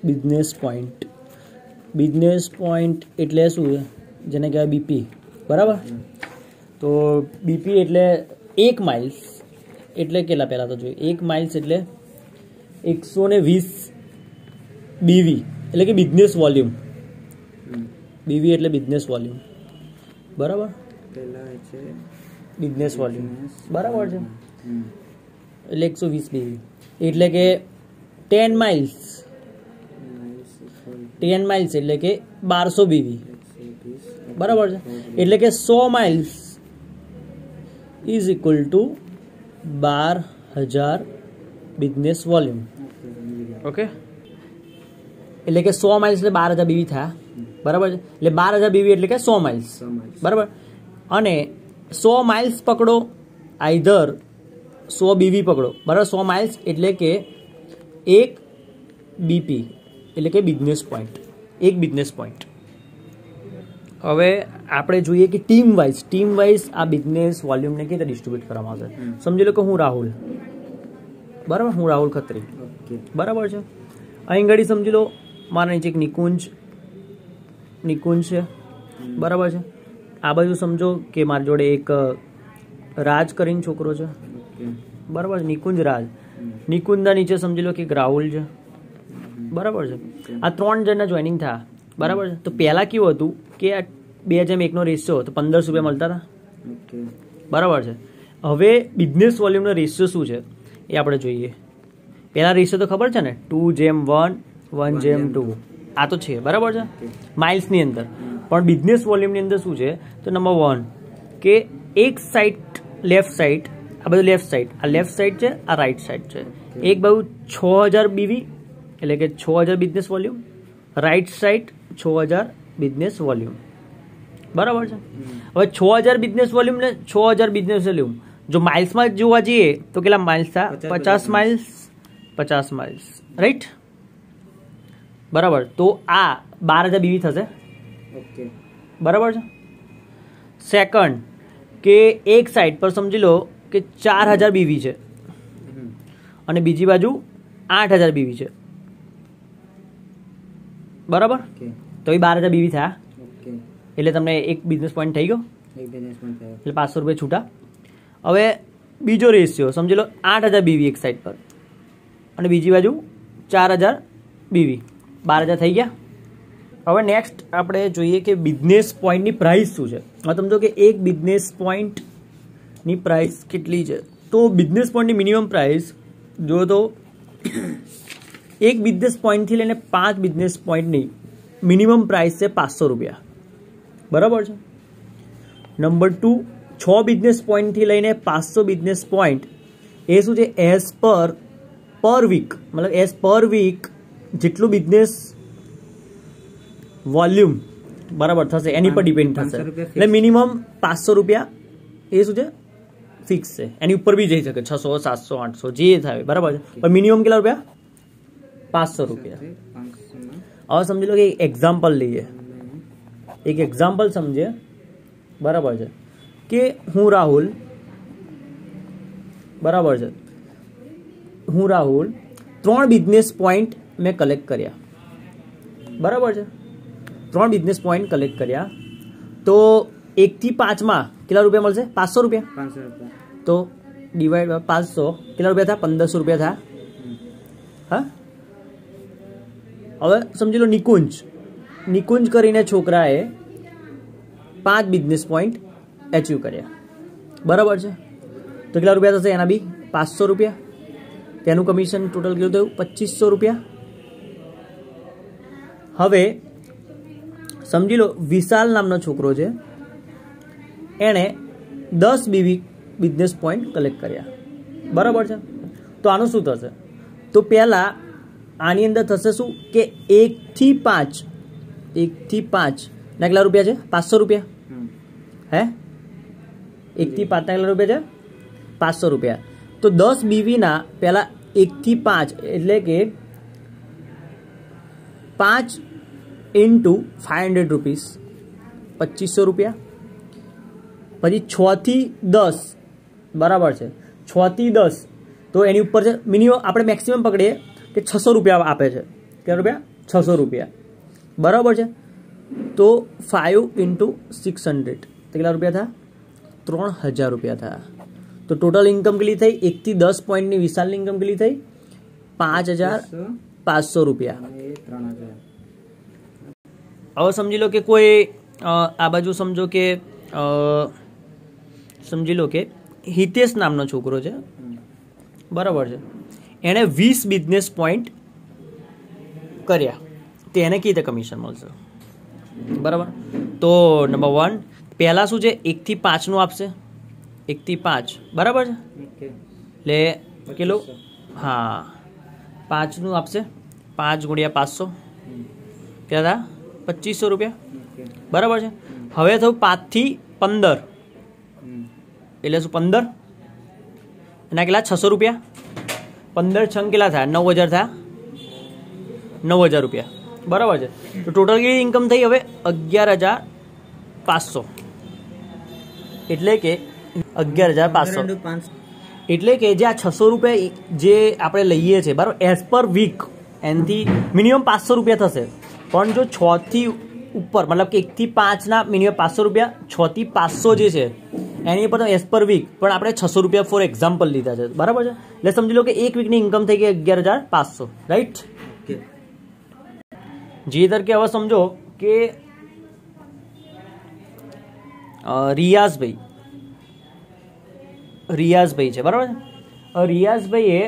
Business point એટલે શું છે, જેને કહેવાય બીપી, બરાબર. તો બીપી એટલે 1 માઇલ્સ એટલે કેટલા, પહેલાં તો જોઈએ 1 માઇલ્સ એટલે 120 બીવી એટલે કે બિઝનેસ વોલ્યુમ. બીવી એટલે બિઝનેસ વોલ્યુમ, બરાબર. બિઝનેસ વોલ્યુમ બરાબર છે, એટલે 120 બીવી એટલે કે 10 માઇલ્સ એટલે કે 1200 બીવી, બરાબર છે. એટલે કે 100 miles is equal to 12,000 business volume. Okay, એટલે કે 100 માઇલ્સ એટલે 12,000 બીવી થયા, બરાબર છે. એટલે 12,000 બીવી એટલે કે 100 માઇલ્સ, બરાબર. અને 100 માઇલ્સ પકડો, આઈધર 100 બીવી પકડો, બરાબર. 100 માઇલ્સ એટલે કે 1 બીપી એટલે કે બિઝનેસ પોઈન્ટ, 1 બિઝનેસ પોઈન્ટ. હવે આપણે જોઈએ કે ટીમ વાઇઝ આ બિઝનેસ વોલ્યુમને કેવી રીતે ડિસ્ટ્રીબ્યુટ કરવામાં આવશે. સમજી લો કે હું રાહુલ, બરાબર, હું રાહુલ ખત્રી, બરાબર છે. અહીં ઘડી સમજી લો મારા નીચે એક નિકુંજ છે, બરાબર છે. આ બાજુ સમજો કે મારી જોડે એક રાજ કરીને છોકરો છે, બરાબર છે. નિકુંજના નીચે સમજી લો કે એક રાહુલ છે, બરાબર છે. આ 3 જણના જોઈનિંગ થયા, બરાબર છે. તો પહેલાં કેવું હતું કે આ 2:1 નો રેશિયો તો 1500 રૂપિયા મળતા હતા, બરાબર છે. હવે બિઝનેસ વોલ્યુમનો રેશિયો શું છે એ આપણે જોઈએ. પહેલા રેશિયો તો ખબર છે ને, 2:1, 1:2 આ તો છે, બરાબર છે, માઇલ્સની અંદર. પણ બિઝનેસ વોલ્યુમની અંદર શું છે તો નંબર 1 કે એક સાઈડ લેફ્ટ સાઈડ, આ બધું લેફ્ટ સાઈડ, આ લેફ્ટ સાઈડ છે, આ રાઈટ સાઈડ છે. એક બાજુ 6000 બીવી એટલે કે 6000 business volume, right side 6000 business volume, બરાબર છે. હવે 6000 બિઝનેસ વોલ્યુમ ને 6000 બિઝનેસ વોલ્યુમ જો માઇલ્સમાં જોવા જઈએ તો કેટલા માઇલ્સ થયા, 50 માઇલ્સ, રાઈટ, બરાબર. તો આ 12,000 બીવી થશે, બરાબર છે. સેકન્ડ કે એક સાઈડ પર સમજી લો કે 4000 બીવી છે અને બીજી બાજુ 8000 બીવી છે, બરાબર. તો એ 12,000 બીવી થયા, એટલે તમને એક બિઝનેસ પોઈન્ટ થઈ ગયો, એટલે 500 રૂપિયા છૂટા. હવે બીજો રેશિયો સમજી લો 8000 બીવી એક સાઈડ પર અને બીજી બાજુ 4000 બીવી, 12,000 થઈ ગયા. હવે નેક્સ્ટ આપણે જોઈએ કે બિઝનેસ પોઈન્ટની પ્રાઇસ શું છે. હવે સમજો કે એક બિઝનેસ પોઈન્ટની પ્રાઇસ કેટલી છે. તો બિઝનેસ પોઈન્ટની મિનિમમ પ્રાઇસ જો તો એક બિઝનેસ પોઈન્ટથી લઈને 5 બિઝનેસ પોઈન્ટની મિનિમમ પ્રાઇસ છે 500 રૂપિયા, બરાબર છે. નંબર 2 6 બિઝનેસ પોઈન્ટથી લઈને 500 બિઝનેસ પોઈન્ટ એ શું છે, એઝ પર વીક, મતલબ એઝ પર વીક જેટલું બિઝનેસ વોલ્યુમ બરાબર થશે એની પર ડિપેન્ડ થશે. એટલે મિનિમમ 500 રૂપિયા એ શું છે, ફિક્સ છે. એની ઉપર બી જઈ શકે 600, 700, 800 જે થાય, બરાબર છે. પણ મિનિમમ કેટલા રૂપિયા, 500 રૂપિયા. હવે સમજી લો કે એક એક્ઝામ્પલ લઈએ, એક એક્ઝામ્પલ સમજીએ, બરાબર છે. કે હું રાહુલ, બરાબર છે, હું રાહુલ 3 બિઝનેસ પોઈન્ટ મેં કલેક્ટ કર્યા, બરાબર છે. 3 બિઝનેસ પોઈન્ટ કલેક્ટ કર્યા તો 1 થી 5 માં કેટલા રૂપિયા મળશે, 500 રૂપિયા. તો ડિવાઈડ બાય 500 કેટલા રૂપિયા થયા, 1500 રૂપિયા થયા. હા, હવે સમજી લો નિકુંજ કરીને છોકરાએ 5 બિઝનેસ પોઈન્ટ એચીવ કર્યા, બરાબર છે. તો કેટલા રૂપિયા થશે એના બી 500 રૂપિયા. તેનું કમિશન ટોટલ કેટલું થયું, 2500 રૂપિયા. હવે સમજી લો વિશાલ નામનો છોકરો છે, એણે 10 બીવી બિઝનેસ પોઈન્ટ કલેક્ટ કર્યા, બરાબર છે. તો આનું શું થશે, તો પહેલા આની અંદર થશે શું કે 1 થી 5 ના કેટલા રૂપિયા છે, 500 રૂપિયા. હે, 1 થી 5 ના કેટલા રૂપિયા છે, 500 રૂપિયા. તો 10 બીવીના પહેલા 1 થી 5 એટલે કે 5 × 500 રૂપીસ 2500 રૂપિયા. પછી 6 થી 10, બરાબર છે, 6 થી 10 તો એની ઉપર છે મિનિમમ, આપણે મેક્સિમમ પકડીએ કે 600 રૂપિયા આપે છે. કેટલા રૂપિયા, 600 રૂપિયા, બરાબર છે. તો 5 × 600 તો કેટલા રૂપિયા થયા? 3000 રૂપિયા થયા. તો ટોટલ ઇન્કમ કેટલી થઈ? 1 થી 10 પોઈન્ટની વિશાલની ઇન્કમ કેટલી થઈ? 5500 રૂપિયા. હવે સમજી લો કે કોઈ આ બાજુ સમજો કે સમજી લો કે હિતેશ નામનો છોકરો છે, બરાબર છે. એણે 20 બિઝનેસ પોઈન્ટ કર્યા, તો એને કેવી રીતે કમિશન મળશે? બરાબર. તો નંબર 1 પહેલાં શું છે? 1 થી 5નું આપશે, 1 થી 5, બરાબર છે. એટલે કેટલું? હા, 5નું આપશે. 5 × 500 કેટલા થયા? 2500 રૂપિયા, બરાબર છે. હવે થયું 5 થી 15, એટલે શું? 15 એના કેટલા? 600 રૂપિયા. 15 છંગ કેટલા થયા? 9000 થયા, 9000 રૂપિયા, બરાબર છે. તો ટોટલ કેટલી ઇન્કમ થઈ? હવે 11500, એટલે કે 11500, એટલે કે જે આ 600 રૂપિયા જે આપણે લઈએ છીએ, બરાબર, એઝ પર વીક એનાથી મિનિમમ 500 રૂપિયા થશે. પણ જો 6 થી ઉપર, મતલબ કે 1 થી 5ના મિનિમમ 500 રૂપિયા, 6 થી 500 જે છે એની પર તો એઝ પર વીક પણ આપણે 600 રૂપિયા ફોર એક્ઝામ્પલ લીધા છે, બરાબર છે. એટલે સમજી લો કે એક વીકની ઇન્કમ થઈ ગઈ 11500, રાઈટ. જે તરીકે હવે સમજો કે રિયાઝભાઈ છે, બરાબર છે. રિયાઝભાઈએ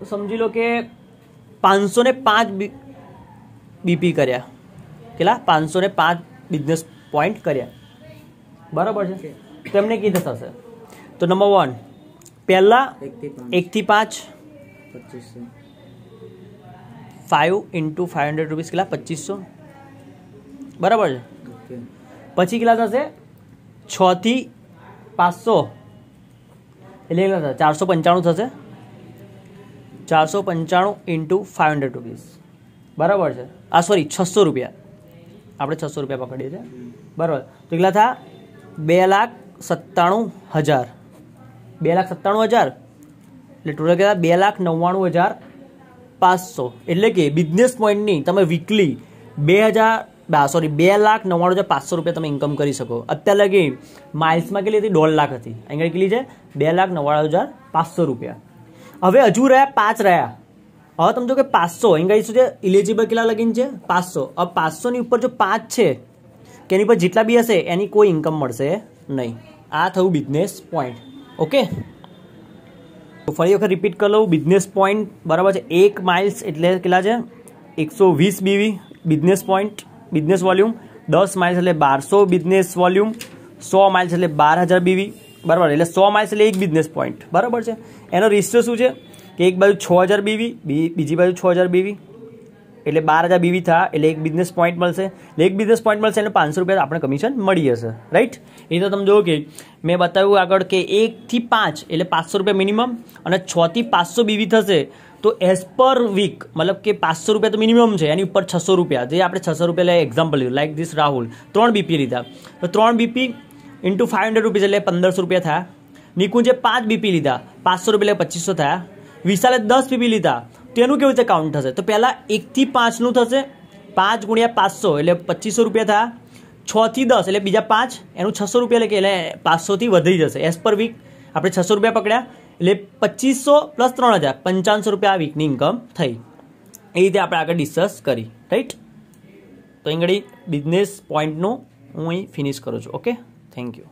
સમજી લો કે 505 બીપી કર્યા. કેટલા? 505 બિઝનેસ પોઈન્ટ કર્યા, બરાબર છે. તો એમને કીધે થશે. તો નંબર 1 પહેલા 1 થી 5 5 × 500 રૂપીસ કેટલા? 2500, બરાબર છે. પછી કેટલા થશે? 6 થી 500 એટલે કેટલા થશે? 495 થશે. 495 × 500 રૂપીસ, બરાબર છે. આ સોરી 600 રૂપિયા, આપણે 600 રૂપિયા પકડીએ છીએ, બરાબર. તો કેટલા થયા? 2,97,000, 2,97,000 એટલે ટોટલ કેટલા? 2,99,500. એટલે કે બિઝનેસ પોઈન્ટની તમે વીકલી 2,99,500 રૂપિયા તમે ઇન્કમ કરી શકો. અત્યારે લગી માઇલ્સમાં કેટલી હતી? 1.5 લાખ હતી. અહીં કેટલી છે? 2,99,500 રૂપિયા. હવે હજુ રહ્યા 5 રહ્યા. હવે તમે જો કે 500 અહીં શું છે? ઇલિજિબલ કેટલા લગીન છે? 500. હવે 500 ની ઉપર જો 5 છે કે એની પર જેટલા બી હશે એની કોઈ ઇન્કમ મળશે નહીં. આ થયું બિઝનેસ પોઈન્ટ. ઓકે, ફરી વખત રિપીટ કરી લઉં. બિઝનેસ પોઈન્ટ, બરાબર છે. 1 માઇલ્સ એટલે કેટલા છે? 120 BV business point, business volume. 10 miles એટલે 1200 બિઝનેસ વોલ્યુમ. 100 માઇલ્સ એટલે 12000 બીવી, બરાબર. એટલે 100 માઇલ્સ એટલે 1 બિઝનેસ પોઈન્ટ, બરાબર છે. એનો રેશિયો શું છે કે એક બાજુ 6000 બીવી, બીજી બાજુ 6000 બીવી, એટલે 12000 બીવી થયા, એટલે 1 બિઝનેસ પોઈન્ટ મળશે. એટલે 1 બિઝનેસ પોઈન્ટ મળશે એટલે 500 રૂપિયા આપણે કમિશન મળી જશે, રાઈટ. એ તો તમે જુઓ કે મેં બતાવ્યું આગળ કે 1 થી 5 એટલે 500 રૂપિયા મિનિમમ, અને 6 થી 500 બીવી થશે તો એઝ પર વીક, મતલબ કે 500 રૂપિયા તો મિનિમમ છે, એની ઉપર 600 રૂપિયા, જે આપણે 600 રૂપિયા લઈએ એક્ઝામ્પલ લીધું, લાઈક ધીસ રાહુલ 3 બીપી લીધા, તો 3 બીપી × 500 રૂપીસ એટલે 1500 રૂપિયા થયા. નિકુંજે 5 બીપી લીધા, 500 રૂપિયા એટલે 2500 થયા. વિશાલે 10 બીપી લીધા, તેનું કેવી રીતે કાઉન્ટ થશે? તો પહેલાં 1 થી 5નું થશે, 5 × 500 એટલે 2500 રૂપિયા થયા. 6 થી 10 એટલે બીજા 5, એનું 600 રૂપિયા એટલે 500 થી વધી જશે. એઝ પર વીક આપણે 600 રૂપિયા પકડ્યા, એટલે 2500 + 3000 5500 રૂપિયા આ વીકની ઇન્કમ થઈ. એ રીતે આપણે આગળ ડિસ્કસ કરી, રાઈટ. તો અહીં બિઝનેસ પોઈન્ટનું હું અહીં ફિનિશ કરું છું. Okay, thank you.